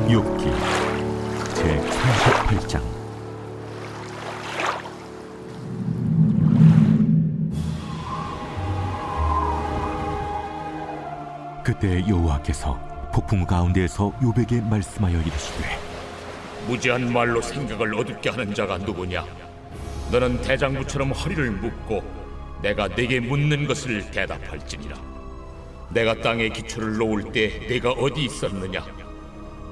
욥기 제38장. 그때 여호와께서 폭풍 가운데에서 욥에게 말씀하여 이르시되, 무지한 말로 생각을 어둡게 하는 자가 누구냐? 너는 대장부처럼 허리를 묶고 내가 네게 묻는 것을 대답할지니라. 내가 땅에 기초를 놓을 때 네가 어디 있었느냐?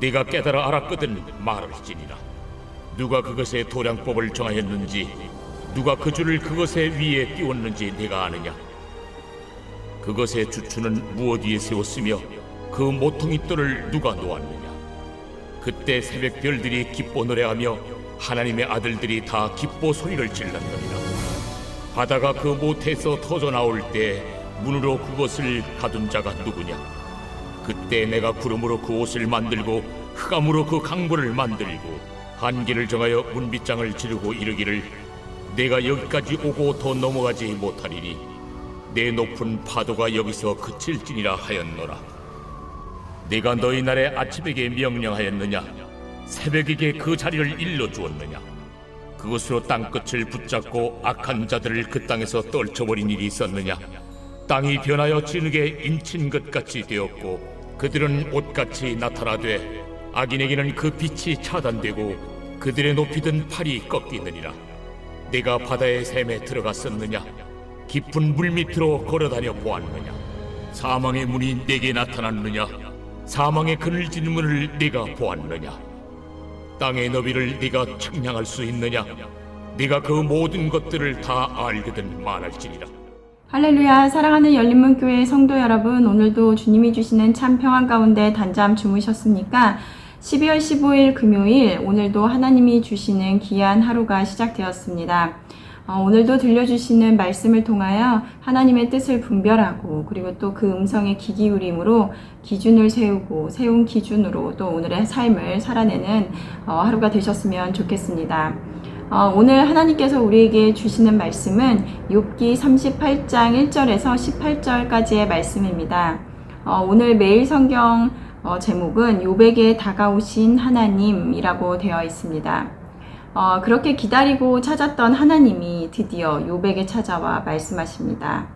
네가 깨달아 알았거든 말할지니라. 누가 그것의 도량법을 정하였는지, 누가 그 줄을 그것의 위에 띄웠는지 네가 아느냐? 그것의 주추는 무엇 위에 세웠으며 그 모퉁이 돌을 누가 놓았느냐? 그때 새벽 별들이 기뻐 노래하며 하나님의 아들들이 다 기뻐 소리를 질렀느니라. 바다가 그 모태에서 터져 나올 때 문으로 그것을 가둔 자가 누구냐? 그때 내가 구름으로 그 옷을 만들고 흑암으로 그 강보를 만들고 한계를 정하여 문빗장을 지르고 이르기를, 내가 여기까지 오고 더 넘어가지 못하리니 내 높은 파도가 여기서 그칠지니라 하였노라. 네가 너희 날에 아침에게 명령하였느냐? 새벽에게 그 자리를 일러주었느냐? 그것으로 땅끝을 붙잡고 악한 자들을 그 땅에서 떨쳐버린 일이 있었느냐? 땅이 변하여 진흙에 인친 것 같이 되었고 그들은 옷같이 나타나되 악인에게는 그 빛이 차단되고 그들의 높이 든 팔이 꺾이느니라. 네가 바다의 샘에 들어갔었느냐? 깊은 물 밑으로 걸어다녀 보았느냐? 사망의 문이 네게 나타났느냐? 사망의 그늘진 문을 네가 보았느냐? 땅의 너비를 네가 측량할 수 있느냐? 네가 그 모든 것들을 다 알거든 말할지니라. 할렐루야. 사랑하는 열린문교회 성도 여러분, 오늘도 주님이 주시는 참 평안 가운데 단잠 주무셨습니까? 12월 15일 금요일, 오늘도 하나님이 주시는 귀한 하루가 시작되었습니다. 오늘도 들려주시는 말씀을 통하여 하나님의 뜻을 분별하고, 그리고 또 그 음성에 귀 기울임으로 기준을 세우고 세운 기준으로 또 오늘의 삶을 살아내는 하루가 되셨으면 좋겠습니다. 오늘 하나님께서 우리에게 주시는 말씀은 욥기 38장 1절에서 18절까지의 말씀입니다. 오늘 매일 성경 제목은 욥에게 다가오신 하나님이라고 되어 있습니다. 그렇게 기다리고 찾았던 하나님이 드디어 욥에게 찾아와 말씀하십니다.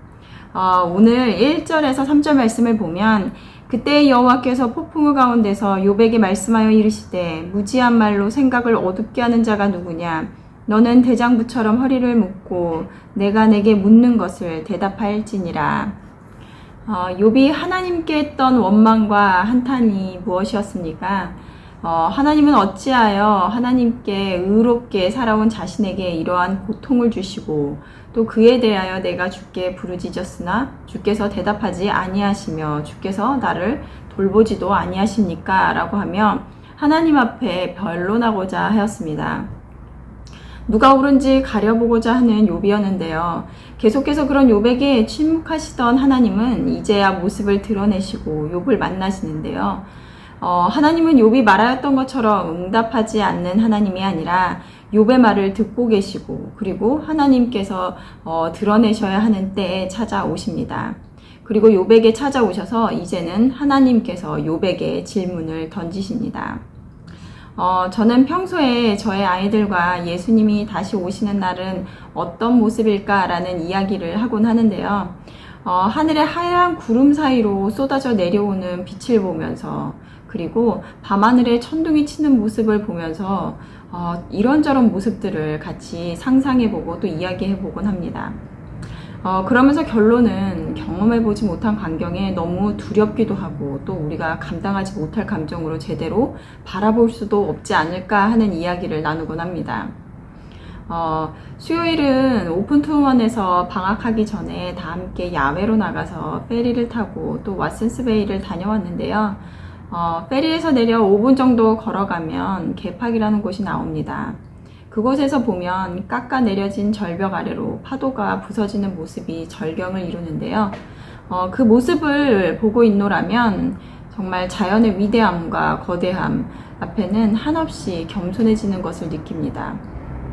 오늘 1절에서 3절 말씀을 보면, 그때 여호와께서 폭풍우 가운데서 욥에게 말씀하여 이르시되, 무지한 말로 생각을 어둡게 하는 자가 누구냐? 너는 대장부처럼 허리를 묶고 내가 내게 묻는 것을 대답할지니라. 욥이 하나님께 했던 원망과 한탄이 무엇이었습니까? 하나님은 어찌하여 하나님께 의롭게 살아온 자신에게 이러한 고통을 주시고 또 그에 대하여 내가 주께 부르짖었으나 주께서 대답하지 아니하시며 주께서 나를 돌보지도 아니하십니까? 라고 하며 하나님 앞에 변론하고자 하였습니다. 누가 옳은지 가려보고자 하는 욥이었는데요. 계속해서 그런 욥에게 침묵하시던 하나님은 이제야 모습을 드러내시고 욥을 만나시는데요. 하나님은 욥이 말하였던 것처럼 응답하지 않는 하나님이 아니라 욥의 말을 듣고 계시고, 그리고 하나님께서 드러내셔야 하는 때에 찾아오십니다. 그리고 욥에게 찾아오셔서 이제는 하나님께서 욥에게 질문을 던지십니다. 저는 평소에 저의 아이들과 예수님이 다시 오시는 날은 어떤 모습일까라는 이야기를 하곤 하는데요. 하늘의 하얀 구름 사이로 쏟아져 내려오는 빛을 보면서, 그리고 밤하늘에 천둥이 치는 모습을 보면서 이런저런 모습들을 같이 상상해보고 또 이야기해보곤 합니다. 그러면서 결론은 경험해보지 못한 광경에 너무 두렵기도 하고 또 우리가 감당하지 못할 감정으로 제대로 바라볼 수도 없지 않을까 하는 이야기를 나누곤 합니다. 수요일은 오픈투원에서 방학하기 전에 다 함께 야외로 나가서 페리를 타고 또 왓슨스베이를 다녀왔는데요. 페리에서 내려 5분 정도 걸어가면 개팍이라는 곳이 나옵니다. 그곳에서 보면 깎아 내려진 절벽 아래로 파도가 부서지는 모습이 절경을 이루는데요. 그 모습을 보고 있노라면 정말 자연의 위대함과 거대함 앞에는 한없이 겸손해지는 것을 느낍니다.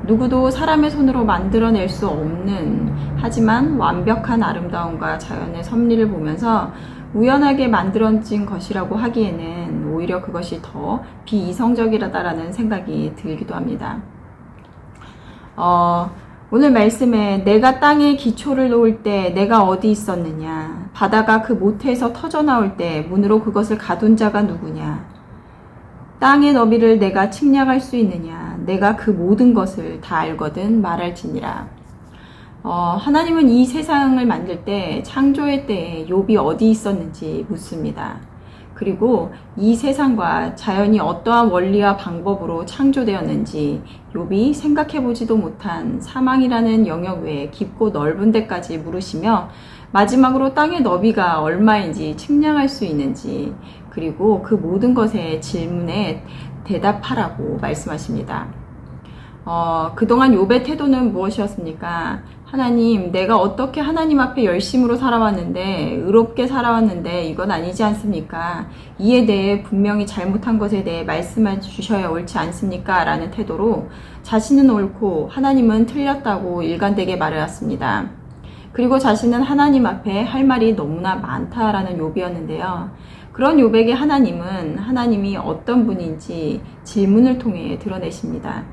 누구도 사람의 손으로 만들어낼 수 없는, 하지만 완벽한 아름다움과 자연의 섭리를 보면서 우연하게 만들어진 것이라고 하기에는 오히려 그것이 더 비이성적이라다라는 생각이 들기도 합니다. 오늘 말씀에 내가 땅에 기초를 놓을 때 내가 어디 있었느냐, 바다가 그 모태에서 터져나올 때 문으로 그것을 가둔 자가 누구냐, 땅의 너비를 내가 침략할 수 있느냐, 내가 그 모든 것을 다 알거든 말할지니라. 하나님은 이 세상을 만들 때 창조의 때에 욥이 어디 있었는지 묻습니다. 그리고 이 세상과 자연이 어떠한 원리와 방법으로 창조되었는지 욥이 생각해보지도 못한 사망이라는 영역 외에 깊고 넓은 데까지 물으시며, 마지막으로 땅의 너비가 얼마인지 측량할 수 있는지, 그리고 그 모든 것의 질문에 대답하라고 말씀하십니다. 그동안 욥의 태도는 무엇이었습니까? 하나님, 내가 어떻게 하나님 앞에 열심으로 살아왔는데, 의롭게 살아왔는데 이건 아니지 않습니까? 이에 대해 분명히 잘못한 것에 대해 말씀해 주셔야 옳지 않습니까? 라는 태도로 자신은 옳고 하나님은 틀렸다고 일관되게 말해왔습니다. 그리고 자신은 하나님 앞에 할 말이 너무나 많다라는 욥이었는데요. 그런 욥에게 하나님은 하나님이 어떤 분인지 질문을 통해 드러내십니다.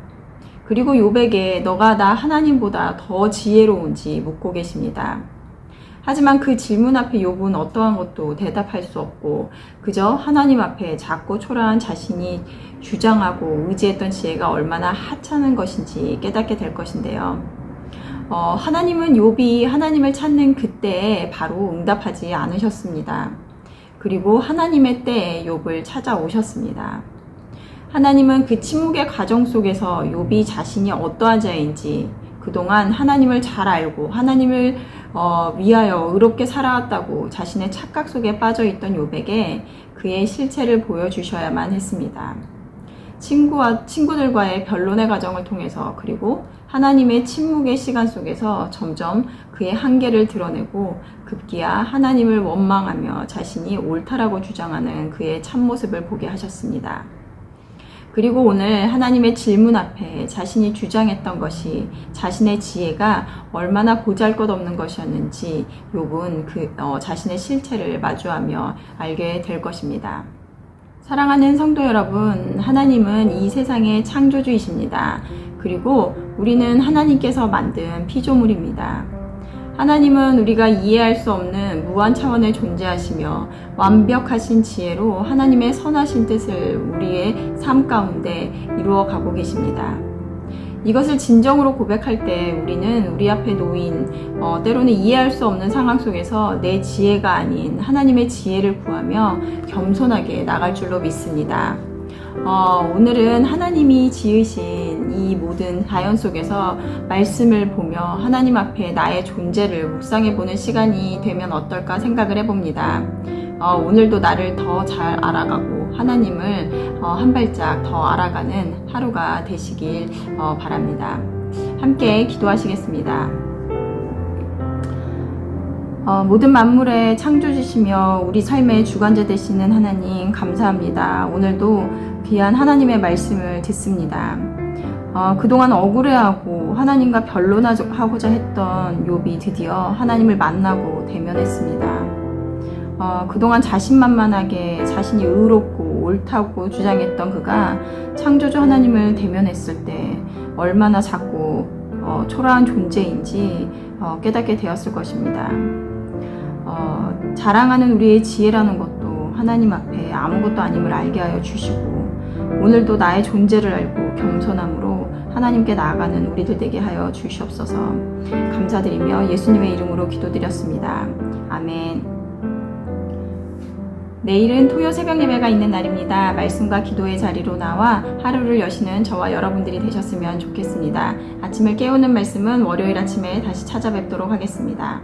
그리고 욥에게 너가 나 하나님보다 더 지혜로운지 묻고 계십니다. 하지만 그 질문 앞에 욥은 어떠한 것도 대답할 수 없고 그저 하나님 앞에 작고 초라한 자신이 주장하고 의지했던 지혜가 얼마나 하찮은 것인지 깨닫게 될 것인데요. 하나님은 욥이 하나님을 찾는 그때에 바로 응답하지 않으셨습니다. 그리고 하나님의 때에 욥을 찾아오셨습니다. 하나님은 그 침묵의 과정 속에서 욥이 자신이 어떠한 자인지, 그동안 하나님을 잘 알고 하나님을 위하여 의롭게 살아왔다고 자신의 착각 속에 빠져있던 욥에게 그의 실체를 보여주셔야만 했습니다. 친구들과의 변론의 과정을 통해서, 그리고 하나님의 침묵의 시간 속에서 점점 그의 한계를 드러내고 급기야 하나님을 원망하며 자신이 옳다라고 주장하는 그의 참모습을 보게 하셨습니다. 그리고 오늘 하나님의 질문 앞에 자신이 주장했던 것이 자신의 지혜가 얼마나 보잘것없는 것이었는지 욥은 자신의 실체를 마주하며 알게 될 것입니다. 사랑하는 성도 여러분, 하나님은 이 세상의 창조주이십니다. 그리고 우리는 하나님께서 만든 피조물입니다. 하나님은 우리가 이해할 수 없는 무한 차원에 존재하시며 완벽하신 지혜로 하나님의 선하신 뜻을 우리의 삶 가운데 이루어 가고 계십니다. 이것을 진정으로 고백할 때 우리는 우리 앞에 놓인 때로는 이해할 수 없는 상황 속에서 내 지혜가 아닌 하나님의 지혜를 구하며 겸손하게 나갈 줄로 믿습니다. 오늘은 하나님이 지으신 이 모든 자연 속에서 말씀을 보며 하나님 앞에 나의 존재를 묵상해보는 시간이 되면 어떨까 생각을 해봅니다. 오늘도 나를 더 잘 알아가고 하나님을 한 발짝 더 알아가는 하루가 되시길 바랍니다. 함께 기도하시겠습니다. 모든 만물의 창조주시며 우리 삶의 주관자 되시는 하나님 감사합니다. 오늘도 귀한 하나님의 말씀을 듣습니다. 그동안 억울해하고 하나님과 변론하고자 했던 욥이 드디어 하나님을 만나고 대면했습니다. 그동안 자신만만하게 자신이 의롭고 옳다고 주장했던 그가 창조주 하나님을 대면했을 때 얼마나 작고 초라한 존재인지 깨닫게 되었을 것입니다. 자랑하는 우리의 지혜라는 것도 하나님 앞에 아무것도 아님을 알게 하여 주시고 오늘도 나의 존재를 알고 겸손함으로 하나님께 나아가는 우리들 되게 하여 주시옵소서. 감사드리며 예수님의 이름으로 기도드렸습니다. 아멘. 내일은 토요 새벽 예배가 있는 날입니다. 말씀과 기도의 자리로 나와 하루를 여시는 저와 여러분들이 되셨으면 좋겠습니다. 아침을 깨우는 말씀은 월요일 아침에 다시 찾아뵙도록 하겠습니다.